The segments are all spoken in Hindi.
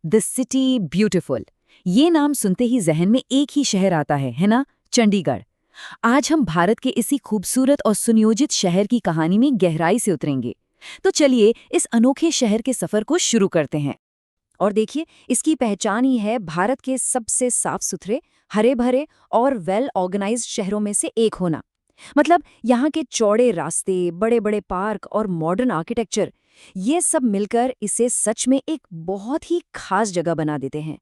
The city beautiful. ये नाम सुनते ही जहन में एक ही शहर आता है ना? चंडीगढ़। आज हम भारत के इसी खूबसूरत और सुनियोजित शहर की कहानी में गहराई से उतरेंगे। तो चलिए इस अनोखे शहर के सफर को शुरू करते हैं। और देखिए, इसकी पहचान ही है भारत के सबसे साफ सुथरे, हरे भरे और वेल ऑर्गेनाइज्ड शहरों में से एक होना। मतलब यहाँ के चौड़े रास्ते, बड़े बड़े पार्क और मॉडर्न आर्किटेक्चर, ये सब मिलकर इसे सच में एक बहुत ही खास जगह बना देते हैं।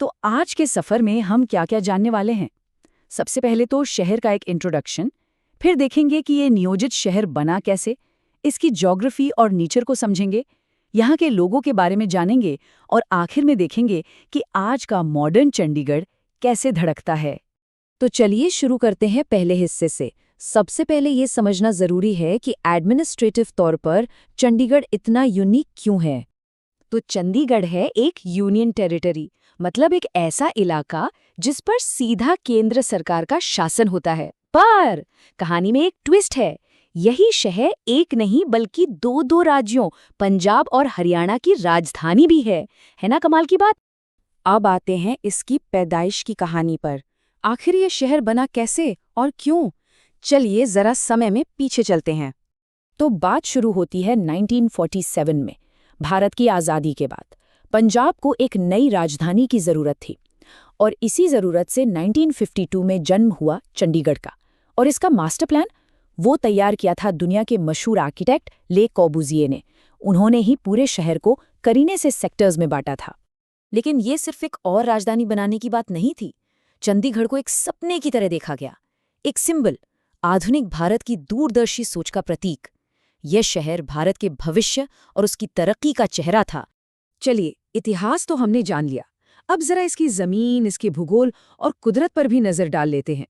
तो आज के सफर में हम क्या क्या जानने वाले हैं? सबसे पहले तो शहर का एक इंट्रोडक्शन, फिर देखेंगे कि ये नियोजित शहर बना कैसे, इसकी ज्योग्राफी और नेचर को समझेंगे, यहाँ के लोगों के बारे में जानेंगे और आखिर में देखेंगे कि आज का मॉडर्न चंडीगढ़ कैसे धड़कता है। तो चलिए शुरू करते हैं पहले हिस्से से। सबसे पहले ये समझना जरूरी है कि एडमिनिस्ट्रेटिव तौर पर चंडीगढ़ इतना यूनिक क्यों है। तो चंडीगढ़ है एक यूनियन टेरिटरी, मतलब एक ऐसा इलाका जिस पर सीधा केंद्र सरकार का शासन होता है। पर कहानी में एक ट्विस्ट है। यही शहर एक नहीं बल्कि दो राज्यों पंजाब और हरियाणा की राजधानी भी है ना? कमाल की बात। अब आते हैं इसकी पैदाइश की कहानी पर। आखिर ये शहर बना कैसे और क्यों? चलिए जरा समय में पीछे चलते हैं। तो बात शुरू होती है 1947 में, भारत की आज़ादी के बाद। पंजाब को एक नई राजधानी की ज़रूरत थी और इसी ज़रूरत से 1952 में जन्म हुआ चंडीगढ़ का। और इसका मास्टर प्लान वो तैयार किया था दुनिया के मशहूर आर्किटेक्ट ले कॉर्बुज़िए ने। उन्होंने ही पूरे शहर को करीने से सेक्टर्स में बांटा था। लेकिन ये सिर्फ एक और राजधानी बनाने की बात नहीं थी। चंडीगढ़ को एक सपने की तरह देखा गया, एक सिंबल, आधुनिक भारत की दूरदर्शी सोच का प्रतीक। यह शहर भारत के भविष्य और उसकी तरक्की का चेहरा था। चलिए, इतिहास तो हमने जान लिया, अब जरा इसकी जमीन, इसके भूगोल और कुदरत पर भी नजर डाल लेते हैं।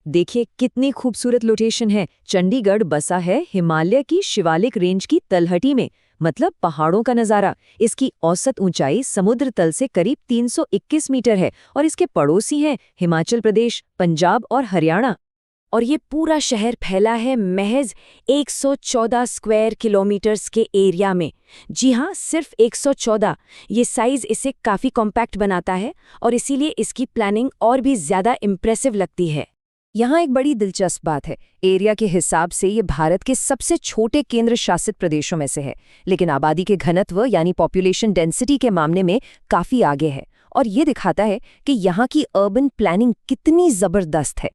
देखिए कितनी खूबसूरत लोकेशन है। चंडीगढ़ बसा है हिमालय की शिवालिक रेंज की तलहटी में, मतलब पहाड़ों का नज़ारा। इसकी औसत ऊंचाई समुद्र तल से करीब 321 मीटर है और इसके पड़ोसी हैं हिमाचल प्रदेश, पंजाब और हरियाणा। और ये पूरा शहर फैला है महज 114 स्क्वायर किलोमीटर्स के एरिया में। जी हाँ, सिर्फ 114। ये साइज इसे काफ़ी कॉम्पैक्ट बनाता है और इसीलिए इसकी प्लानिंग और भी ज़्यादा इम्प्रेसिव लगती है। यहाँ एक बड़ी दिलचस्प बात है, एरिया के हिसाब से ये भारत के सबसे छोटे केंद्र शासित प्रदेशों में से है, लेकिन आबादी के घनत्व यानी पॉपुलेशन डेंसिटी के मामले में काफ़ी आगे है। और ये दिखाता है कि यहाँ की अर्बन प्लानिंग कितनी ज़बरदस्त है।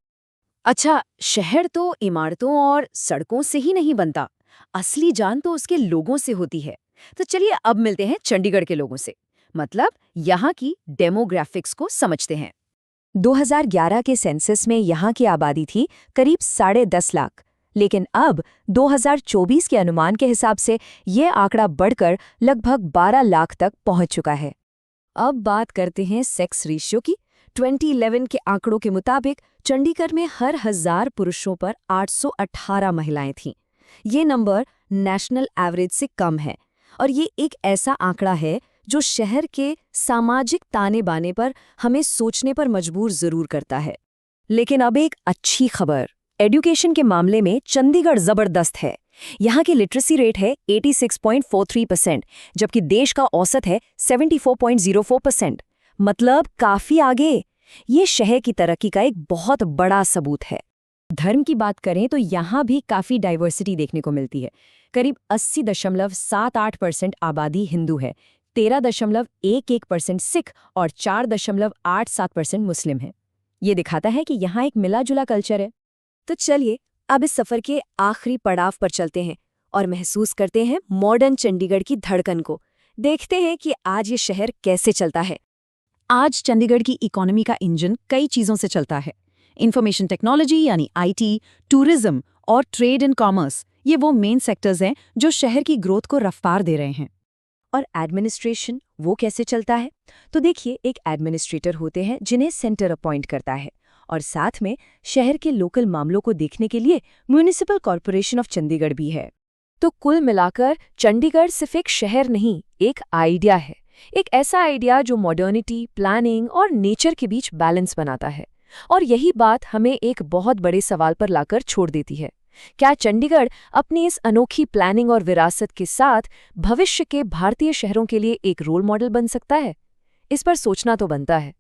अच्छा, शहर तो इमारतों और सड़कों से ही नहीं बनता, असली जान तो उसके लोगों से होती है। तो चलिए अब मिलते हैं चंडीगढ़ के लोगों से, मतलब यहाँ की डेमोग्राफिक्स को समझते हैं। 2011 के सेंसस में यहाँ की आबादी थी करीब 10.5 लाख, लेकिन अब 2024 के अनुमान के हिसाब से ये आंकड़ा बढ़कर लगभग 12 लाख तक पहुँच चुका है। अब बात करते हैं सेक्स रेशियो की। 2011 के आंकड़ों के मुताबिक चंडीगढ़ में हर 1000 पुरुषों पर 818 महिलाएं थीं। ये नंबर नेशनल एवरेज से कम है और ये एक ऐसा आंकड़ा है जो शहर के सामाजिक ताने बाने पर हमें सोचने पर मजबूर जरूर करता है। लेकिन अब एक अच्छी खबर, एजुकेशन के मामले में चंडीगढ़ जबरदस्त है। यहाँ की लिटरेसी रेट है 86.43%, जबकि देश का औसत है 74.04%। मतलब काफी आगे। ये शहर की तरक्की का एक बहुत बड़ा सबूत है। धर्म की बात करें तो यहाँ भी काफी डाइवर्सिटी देखने को मिलती है। करीब 80.78% आबादी हिंदू है, 13.11% सिख और 4.87% मुस्लिम है। ये दिखाता है कि यहाँ एक मिला जुला कल्चर है। तो चलिए अब इस सफर के आखिरी पड़ाव पर चलते हैं और महसूस करते हैं मॉडर्न चंडीगढ़ की धड़कन को। देखते हैं कि आज ये शहर कैसे चलता है। आज चंडीगढ़ की इकोनॉमी का इंजन कई चीज़ों से चलता है। इंफॉर्मेशन टेक्नोलॉजी यानी आईटी, टूरिज्म और ट्रेड एंड कॉमर्स, ये वो मेन सेक्टर्स हैं जो शहर की ग्रोथ को रफ्तार दे रहे हैं। और एडमिनिस्ट्रेशन वो कैसे चलता है? तो देखिए, एक एडमिनिस्ट्रेटर होते हैं जिन्हें सेंटर अपॉइंट करता है और साथ में शहर के लोकल मामलों को देखने के लिए म्युनिसिपल कॉरपोरेशन ऑफ चंडीगढ़ भी है। तो कुल मिलाकर चंडीगढ़ सिर्फ एक शहर नहीं, एक आइडिया है। एक ऐसा आइडिया जो मॉडर्निटी, प्लानिंग और नेचर के बीच बैलेंस बनाता है। और यही बात हमें एक बहुत बड़े सवाल पर लाकर छोड़ देती है। क्या चंडीगढ़ अपनी इस अनोखी प्लानिंग और विरासत के साथ भविष्य के भारतीय शहरों के लिए एक रोल मॉडल बन सकता है? इस पर सोचना तो बनता है।